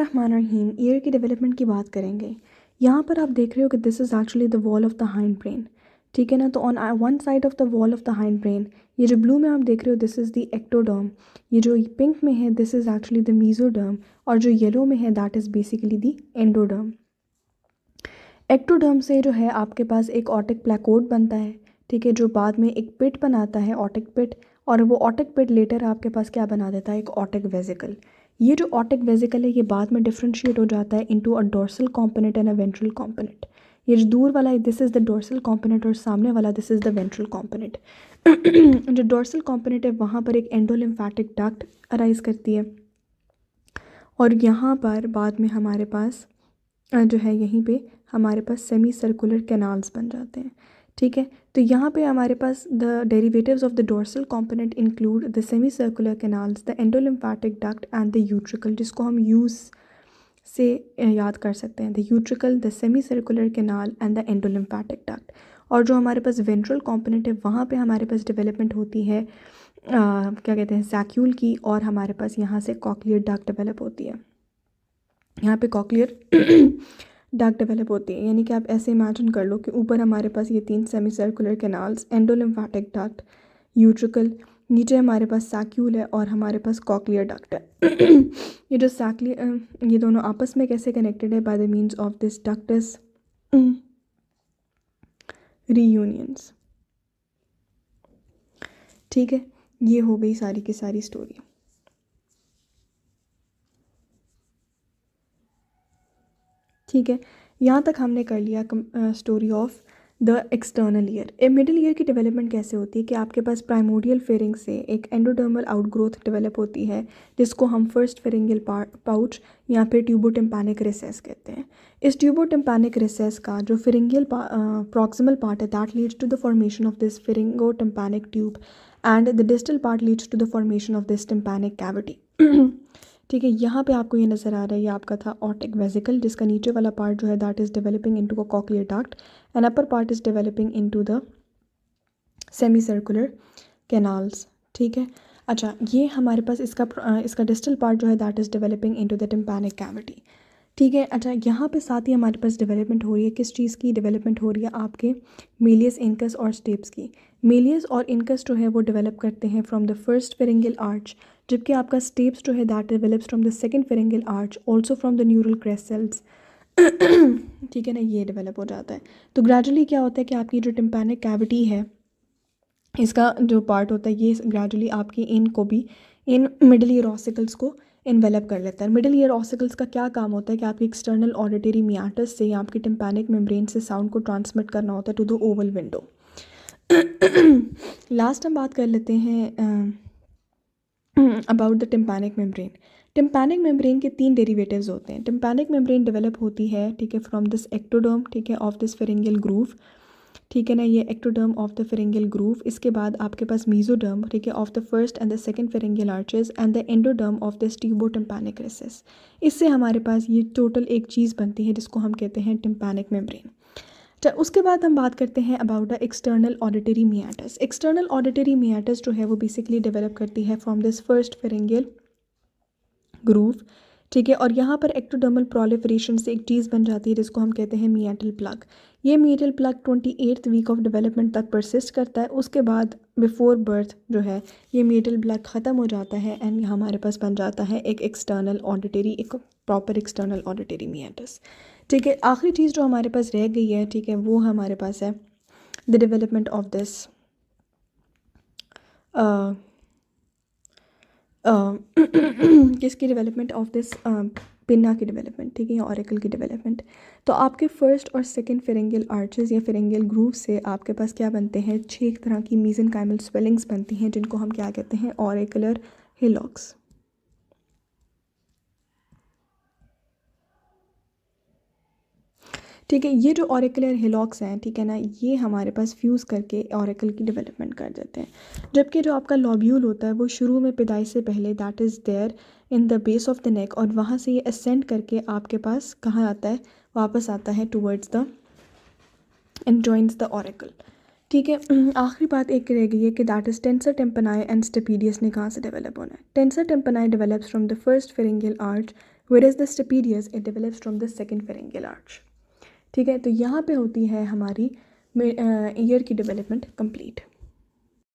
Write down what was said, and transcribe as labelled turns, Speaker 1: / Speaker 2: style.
Speaker 1: बिस्मिल्लाहिर्रहमानिर्रहीम। ईयर की डेवलपमेंट की बात करेंगे। यहाँ पर आप देख रहे हो कि this is actually the wall of the hind brain, ठीक है ना। तो on one side of the wall of the hind brain, ये जो ब्लू में आप देख रहे हो दिस इज़ द एक्टोडर्म, ये जो पिंक में है this is actually the mesoderm, और जो येलो में है that is basically the endoderm. Ectoderm से जो है आपके पास एक ऑटिक प्लैकोड बनता है, ठीक है, जो बाद में एक पिट बनाता है, ऑटिक पिट, और वो ऑटिक पिट लेटर आपके पास क्या बना देता है, एक ऑटिक वेजिकल। ये जो ऑटिक वेजिकल है ये बाद में डिफ्रेंशिएट हो जाता है into a dorsal component and a ventral component. ये जो दूर वाला है this is the dorsal component और सामने वाला this is the ventral component. जो डोर्सल कॉम्पोनेंट है वहाँ पर एक एंडोलिम्फेटिक डक्ट अराइज करती है, और यहाँ पर बाद में हमारे पास जो है यहीं पे हमारे पास सेमी सर्कुलर कैनाल्स बन जाते हैं, ठीक है। तो यहाँ पे हमारे पास the derivatives of the dorsal component include the semi circular canals, the endolymphatic duct and the utricle, जिसको हम यूज से याद कर सकते हैं, the utricle, the semi circular canal and the endolymphatic duct. और जो हमारे पास वेंट्रल कंपोनेंट है वहाँ पे हमारे पास डेवलपमेंट होती है क्या कहते हैं सैक्यूल की, और हमारे पास यहाँ से कॉक्लियर डक्ट डेवलप होती है, यहाँ पे कॉक्लियर डक्ट डेवलप होती है। यानी कि आप ऐसे इमेजिन कर लो कि ऊपर हमारे पास ये 3 semi circular canals, endolymphatic duct, utricle, नीचे हमारे पास सैक्यूल है और हमारे पास कॉक्लियर डक्ट है। ये जो ये दोनों आपस में कैसे कनेक्टेड है, by the means of this ductus reuniens, ठीक है। ये हो गई सारी की सारी स्टोरी, ठीक है। यहाँ तक हमने कर लिया story of the external ear. A middle ear की डेवलपमेंट कैसे होती है कि आपके पास प्राइमोडियल फेरिंग से एक एंडोडर्मल आउटग्रोथ डेवलप होती है, जिसको हम फर्स्ट फेरिंगियल पाउच या फिर ट्यूबोटिम्पैनिक रिसेस कहते हैं। इस ट्यूबोटिम्पैनिक रिसेस का जो फेरिंगियल प्रॉक्सिमल पार्ट है that leads to the formation of this pharyngotympanic tube, and the distal part leads to the formation of this tympanic cavity. ठीक है, यहाँ पे आपको ये नज़र आ रहा है, ये आपका था ऑटिक वेजिकल, जिसका नीचे वाला पार्ट जो है that is developing into a cochlear duct and upper part is developing into the semi circular canals, ठीक है। अच्छा, ये हमारे पास इसका डिस्टल पार्ट जो है that is developing into the tympanic cavity, ठीक है। अच्छा, यहाँ पे साथ ही हमारे पास डेवलपमेंट हो रही है, किस चीज़ की डेवलपमेंट हो रही है, आपके मेलियस, इनकस और स्टेप्स की। मेलियस और इनकस जो है वो डेवलप करते हैं from the first pharyngeal arch, जबकि आपका स्टेप्स जो है that develops from the second pharyngeal arch, also from the neural crest cells, ठीक है ना, ये डेवलप हो जाता है। तो ग्रेजुअली क्या होता है कि आपकी जो टिम्पैनिक कैविटी है इसका जो पार्ट होता है ये ग्रेजुअली आपकी इनको भी इन मिडल ईयर ऑसिकल्स को इन्वेलप कर लेता है। मिडल ईयर ऑसिकल्स का क्या काम होता है कि आपकी एक्सटर्नल ऑडिटरी मियाटस से या आपकी टिम्पैनिक मेम्ब्रेन से साउंड को ट्रांसमिट करना होता है to the oval window. Last हम बात कर लेते हैं about the tympanic membrane. Tympanic membrane के 3 डेरिवेटिव्स होते हैं। टिम्पैनिक मेम्ब्रेन डेवलप होती है, ठीक है, फ्रॉम दिस एक्टोडर्म, ठीक है, ऑफ दिस फेरिंगियल ग्रूव, ठीक है ना, ये ectoderm of the pharyngeal groove. इसके बाद आपके पास मीजोडर्म, ठीक है, of the first and the second pharyngeal arches and the endoderm of this tubotympanic recess. इससे हमारे पास ये टोटल एक चीज़ बनती है जिसको हम कहते हैं टिम्पैनिक मेम्ब्रेन। अच्छा, उसके बाद हम बात करते हैं about the external auditory meatus. External auditory meatus जो है वो बेसिकली डेवलप करती है from this first pharyngeal groove, ठीक है, और यहाँ पर एक्टोडर्मल प्रोलिफरेशन से एक चीज़ बन जाती है जिसको हम कहते हैं मियाटल प्लग। ये meatal plug 28th week of development तक परसिस्ट करता है। उसके बाद बिफोर बर्थ जो है ये मियाटल प्लग ख़त्म हो जाता है एंड हमारे पास बन जाता है एक एक्सटर्नल ऑडिटरी, एक प्रॉपर एक्सटर्नल ऑडिटरी मियाटस, ठीक है। आखिरी चीज़ जो हमारे पास रह गई है, ठीक है, वो हमारे पास है द डेवलपमेंट ऑफ दिस किसकी डेवलपमेंट ऑफ दिस पिन्ना की डेवलपमेंट, ठीक है, या ऑरिकल की डेवलपमेंट। तो आपके फर्स्ट और सेकंड फेरिंगियल आर्चेस या फेरिंगियल ग्रूव से आपके पास क्या बनते हैं, 6 तरह की मीजेनकाइमल स्वेलिंग्स बनती हैं जिनको हम क्या कहते हैं, ऑरिकुलर हिलॉक्स, ठीक है। ये जो ऑरिकुलर हिलॉक्स हैं, ठीक है ना, ये हमारे पास फ्यूज़ करके ऑरिकल की डेवलपमेंट कर देते हैं। जबकि जो आपका लॉब्यूल होता है वो शुरू में पैदाइश से पहले that is there in the base of the neck, और वहाँ से ये असेंड करके आपके पास कहाँ आता है, वापस आता है towards the end joins the auricle, ठीक है। आखिरी बात एक रह गई है कि that is tensor tympani and stapedius ने कहाँ से डेवलप होना है। Tensor tympani develops from the first pharyngeal arch where is the stapedius it develops from the second pharyngeal arch. ठीक है, तो यहाँ पे होती है हमारी ईयर की डेवलपमेंट कंप्लीट।